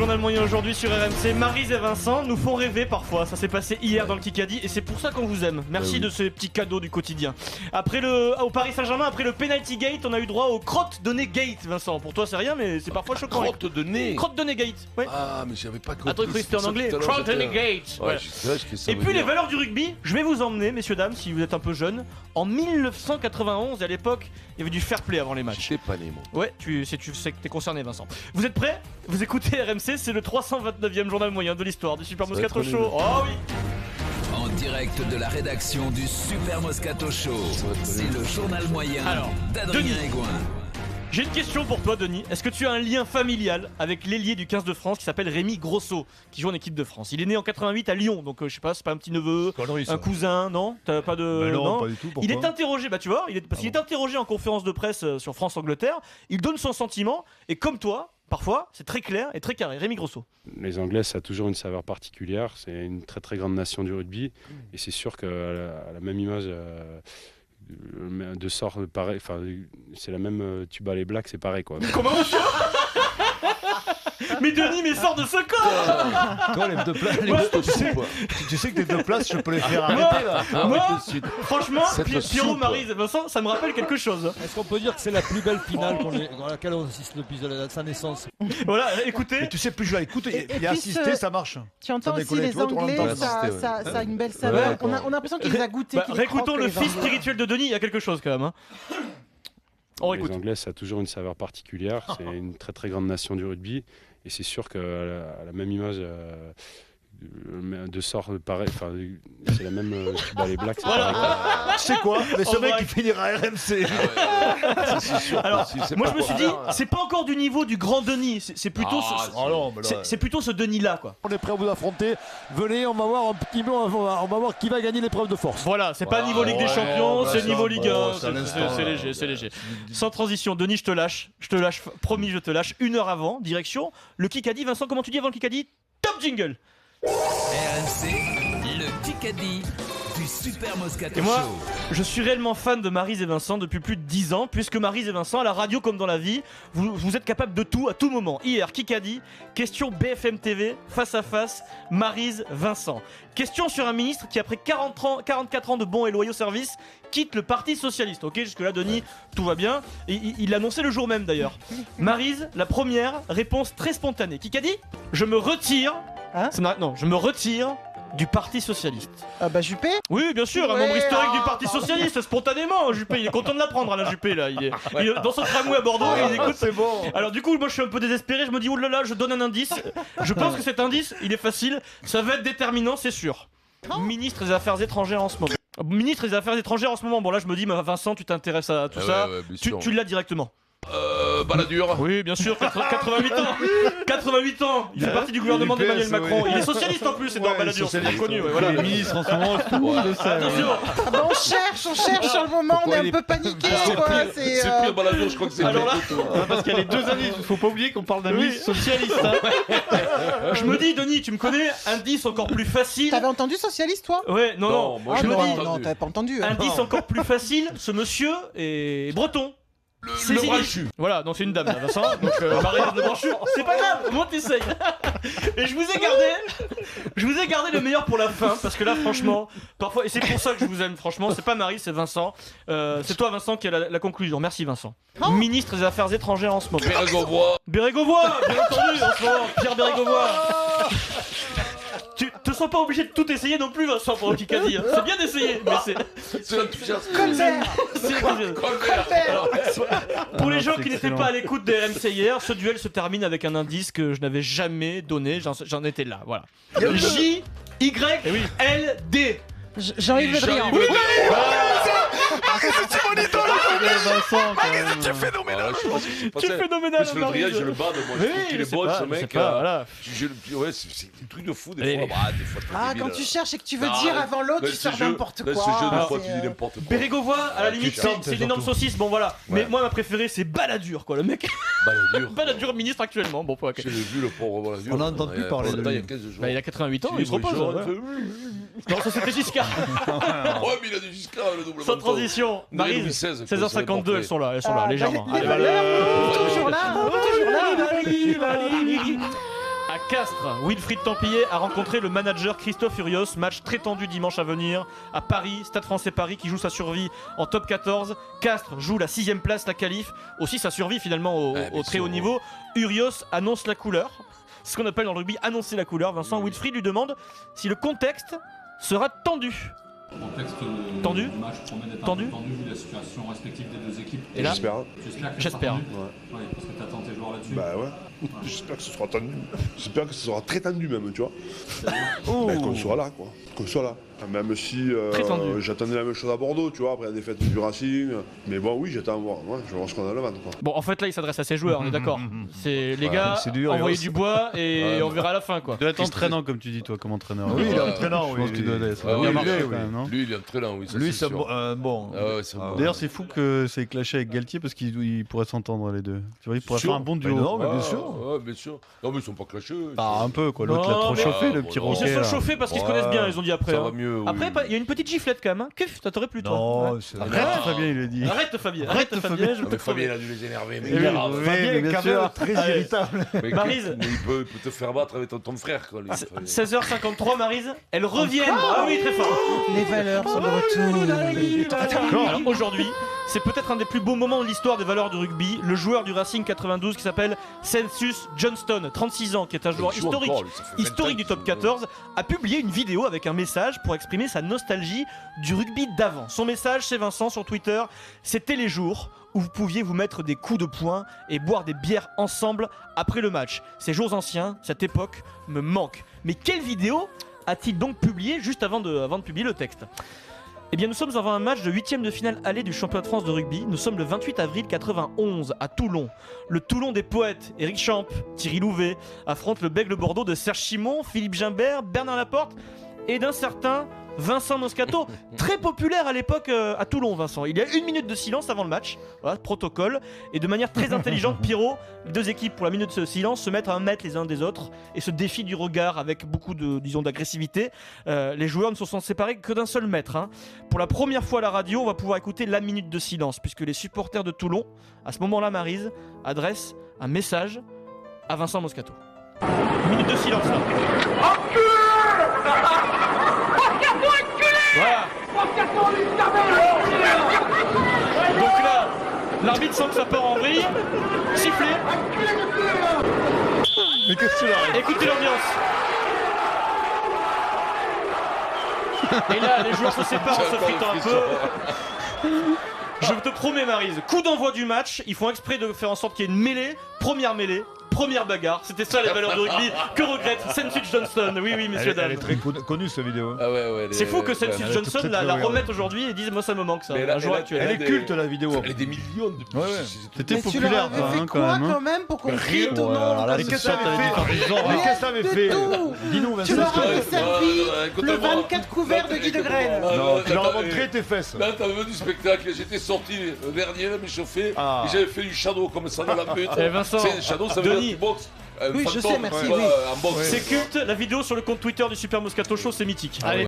journal moyen aujourd'hui sur RMC. Maryse et Vincent nous font rêver parfois. Ça s'est passé hier dans le Kikadi et c'est pour ça qu'on vous aime. Merci de ces petits cadeaux du quotidien. Au Paris Saint-Germain, après le penalty gate, on a eu droit au crotte de nez gate, Vincent. Pour toi, c'est rien, mais c'est parfois choquant. Crotte de nez. Crotte de nez gate. Ouais. Ah, mais j'avais pas compris. Attends, c'était en anglais. Crotte de nez gate. Ouais, Voilà. Et puis les valeurs du rugby, je vais vous emmener, messieurs dames, si vous êtes un peu jeunes, en 1991. À l'époque, il y avait du fair play avant les matchs. J'étais pas né, moi. Ouais, tu sais que t'es concerné, Vincent. Vous êtes prêts? Vous écoutez RMC, c'est le 329e journal moyen de l'histoire du Super Moscato Show. Oh oui. En direct de la rédaction du Super Moscato Show, c'est le journal moyen d'Adrien Egoin. J'ai une question pour toi, Denis. Est-ce que tu as un lien familial avec l'ailier du 15 de France qui s'appelle Rémi Grosso, qui joue en équipe de France? Il est né en 88 à Lyon, donc je sais pas, c'est pas un petit neveu, un cousin, non? T'as pas de... non, pas du tout. Pourquoi? Il est interrogé, bah tu vois, parce qu'il est interrogé en conférence de presse sur France-Angleterre. Il donne son sentiment, et comme toi, parfois, c'est très clair et très carré. Rémi Grosso. Les Anglais, ça a toujours une saveur particulière. C'est une très très grande nation du rugby, et c'est sûr qu'à la même image. De sort pareil, enfin c'est la même, tu bats les Blacks, c'est pareil quoi. Comment monsieur? Mais Denis, mais sors de ce corps! Toi, les deux places, tu sais que tes deux places, je peux les faire arrêter là. Moi, franchement, Pierrot, Maryse et Vincent, ça me rappelle quelque chose. Est-ce qu'on peut dire que c'est la plus belle finale dans laquelle on assiste depuis sa naissance? Voilà, écoutez. Mais tu sais plus jouer, écoute, il a assisté, ça marche. Tu entends aussi les Anglais, ça a une belle saveur. On a l'impression qu'il les a goûtés. Réécoutons le fils spirituel de Denis, il y a quelque chose quand même. Les Anglais, ça a toujours une saveur particulière. C'est une très très grande nation du rugby. Et c'est sûr qu'à la même image de sort pareil, enfin c'est la même, tu bats les Blacks, c'est pareil. Tu sais quoi? Mais ce mec il finira RMC. Alors, moi je me suis dit, c'est pas encore du niveau du grand Denis, c'est plutôt c'est plutôt ce Denis là quoi. On est prêt à vous affronter. Venez, on va voir un petit peu, on va voir qui va gagner l'épreuve de force. Voilà, c'est pas niveau Ligue des Champions, c'est niveau Ligue 1. C'est léger. Sans transition, Denis, je te lâche, promis, je te lâche. 1 heure avant, direction le Kikadi. Vincent, comment tu dis avant le Kikadi? Top jingle. RMC, le Kikadi du Super Moscato Show. Et moi, je suis réellement fan de Maryse et Vincent depuis plus de 10 ans, puisque Maryse et Vincent, à la radio comme dans la vie, vous êtes capables de tout à tout moment. Hier, Kikadi, question BFM TV, face à face, Maryse, Vincent. Question sur un ministre qui, après 44 ans de bons et loyaux services, quitte le Parti Socialiste. Ok, jusque-là, Denis, tout va bien. Et il l'a annoncé le jour même d'ailleurs. Maryse, la première, réponse très spontanée. Kikadi, je me retire. Non, je me retire du Parti Socialiste. Ah bah Juppé? Oui, bien sûr, un membre historique du Parti Socialiste, spontanément. Juppé, il est content de l'apprendre, Alain Juppé, là. Il est dans son tramway à Bordeaux, il écoute. C'est bon. Alors du coup, moi je suis un peu désespéré, je me dis, oulala, je donne un indice. Je pense que cet indice, il est facile, ça va être déterminant, c'est sûr. Ministre des Affaires étrangères en ce moment. Ministre des Affaires étrangères en ce moment. Bon là, je me dis, Vincent, tu t'intéresses à tout ça. Tu l'as directement. Balladur. Oui, bien sûr, 88 ans. 88 ans. Il fait partie du gouvernement d'Emmanuel Macron. Il est socialiste en plus, Edouard Balladur. C'est bien connu. Voilà. Les ministres en ce moment, tout le monde le sait. Attention. Ah bah on cherche sur le moment, on est un peu paniqué quoi. C'est pire Balladur, je crois que c'est Alors là, parce qu'il y a les deux indices, faut pas oublier qu'on parle d'un ministre socialiste. Je me dis, Denis, tu me connais, indice encore plus facile. T'avais entendu socialiste toi? Ouais, non. moi Je me dis, Non, t'avais pas entendu. indice encore plus facile, ce monsieur est breton. Le branchu. Voilà, non, c'est une dame, là, Vincent. Donc, Maryse de branchu, c'est pas grave, moi t'essayes. Et je vous ai gardé le meilleur pour la fin, parce que là, franchement, parfois, et c'est pour ça que je vous aime, franchement, c'est pas Maryse, c'est Vincent. C'est toi, Vincent, qui a la conclusion. Merci, Vincent. Ministre des Affaires étrangères en ce moment. Bérégovoy, bien entendu, en ce moment. Pierre Bérégovoy. Tu te sens pas obligé de tout essayer non plus, Vincent, pour le Kikadi. C'est bien d'essayer, mais C'est l'enthousiasme. Alors, pour les gens qui n'étaient pas à l'écoute des RMC hier, ce duel se termine avec un indice que je n'avais jamais donné. J'en étais là, voilà. J-Y-L-D. Jean-Yves Le Drian. Oui, Tu es phénoménal. tu es phénoménal, Le Drian, je le bats, moi je trouve qu'il est bon ce mec. Voilà. Ouais, c'est un truc de fou des fois. Des fois Ah, quand tu cherches et que tu veux dire avant l'autre, tu sors n'importe quoi. Ce jeu de fois, tu dis n'importe quoi. Bérégovoy, à la limite, c'est une énorme saucisse, bon voilà. Mais moi, ma préférée, c'est Balladur, quoi, le mec. Balladur, ministre actuellement. Bon, j'ai vu le pauvre Balladur. On n'en entend plus parler de il y a lui. 15 jours. Bah, il a 88 ans, il se repose. Non, ça c'était Giscard. Ouais, mais il a du Giscard, le double. Sans transition. Maryse, 16h52, elles sont là, légèrement. Les valeurs, toujours là. À Castres, Wilfried Templier a rencontré le manager Christophe Urios. Match très tendu dimanche à venir. À Paris, Stade Français Paris qui joue sa survie en top 14. Castres joue la 6ème place, la qualif. Aussi sa survie finalement au très haut niveau. Urios annonce la couleur. C'est ce qu'on appelle dans le rugby annoncer la couleur. Vincent, Wilfried lui demande si le contexte sera tendu. Contexte tendu. Match promet d'être tendu. Vu la situation respective des deux équipes. Et là, j'espère. Ouais, parce que t'attends tes joueurs là-dessus. Bah ouais. J'espère que ce sera tendu. J'espère que ce sera très tendu même, tu vois. Qu'on soit là, quoi. Qu'on soit là. Même si j'attendais la même chose à Bordeaux, tu vois, après la défaite du Racing. Mais bon, oui, j'attends à voir. Ouais, je vais voir ce qu'on a le ventre, quoi. Bon, en fait, là, il s'adresse à ses joueurs, on est d'accord. C'est les gars, envoyer du bois et on verra à la fin, quoi. Tu dois être entraînant, comme tu dis, toi, comme entraîneur. Oui, il est entraînant. Je pense que tu dois être. Lui, il est entraînant, oui. Lui, c'est bon. D'ailleurs, c'est fou que c'est clashé avec Galtier parce qu'ils pourraient s'entendre les deux. Tu vois, ils pourraient faire un bon duo. Non, mais bien sûr. Ouais, bien sûr. Non, mais ils sont pas clashés. Un peu, quoi. L'autre l'a trop chauffé, le petit roquet. Ils se sont chauffés parce qu'ils se connaissent bien, ils ont dit après. Ça va mieux. Après, il y a une petite giflette quand même. Kuf, ça t'aurait plu, toi. Non, Arrête, Fabien, il le dit. Arrête, Fabien, je te Fabien, il a dû les énerver. Mais Fabien, quand même, très irritable. Maryse. Il peut te faire battre avec ton frère, quoi. 16h53, Maryse, elles reviennent. Ah oui, très fort. Les valeurs sont de retour. Alors aujourd'hui, c'est peut-être un des plus beaux moments de l'histoire des valeurs du rugby. Le joueur du Racing 92 qui s'appelle Census Johnston, 36 ans, qui est un joueur historique du top 14, a publié une vidéo avec un message pour exprimer sa nostalgie du rugby d'avant. Son message, c'est Vincent sur Twitter, c'était les jours où vous pouviez vous mettre des coups de poing et boire des bières ensemble après le match. Ces jours anciens, cette époque me manque. Mais quelle vidéo a-t-il donc publié juste avant de publier le texte ? Eh bien, nous sommes avant un match de 8ème de finale aller du championnat de France de rugby. Nous sommes le 28 avril 91 à Toulon. Le Toulon des poètes, Éric Champ, Thierry Louvet, affronte le Bègle Bordeaux de Serge Simon, Philippe Gimbert, Bernard Laporte et d'un certain Vincent Moscato, très populaire à l'époque à Toulon, Vincent. Il y a 1 minute de silence avant le match, voilà, protocole, et de manière très intelligente, Pierrot, les deux équipes pour la minute de silence se mettent à 1 mètre les uns des autres et se défient du regard avec beaucoup d'agressivité. Les joueurs ne se sont séparés que d'1 seul mètre. Hein. Pour la première fois à la radio, on va pouvoir écouter la minute de silence, puisque les supporters de Toulon, à ce moment-là, Maryse, adressent un message à Vincent Moscato. Minute de silence là. Voilà. Donc là, l'arbitre sent que ça part en vrille. Sifflé. Mais qu'est-ce que tu as ? Écoutez l'ambiance. Et là, les joueurs se séparent en se fritant un peu. Je te promets, Maryse, coup d'envoi du match. Ils font exprès de faire en sorte qu'il y ait une mêlée. Première bagarre, c'était ça les valeurs de rugby. Que regrette Census Johnston. Oui, messieurs, dames. Elle est très connue cette vidéo. Ah ouais, c'est fou que Census Johnston la remette aujourd'hui et dise moi ça me manque ça. Un jour actuel. Elle est culte la vidéo. Elle est des millions de. C'était Mais populaire, tu leur avais fait quoi quand même pour qu'on crie ton nom Mais qu'est-ce que ça avait fait ? Dis-nous, Tu Vincent. leur avais servi le 24 couverts de Guy de Graine. Non, tu leur as montré tes fesses. Là, t'avais vu du spectacle, j'étais sorti le dernier, là, m'échauffé, et j'avais fait du shadow comme ça dans la pute. Vincent, Shadow, ça veut dire tu boxes. Oui, je sais, merci. C'est culte, la vidéo sur le compte Twitter du Super Moscato Show, c'est mythique. Allez.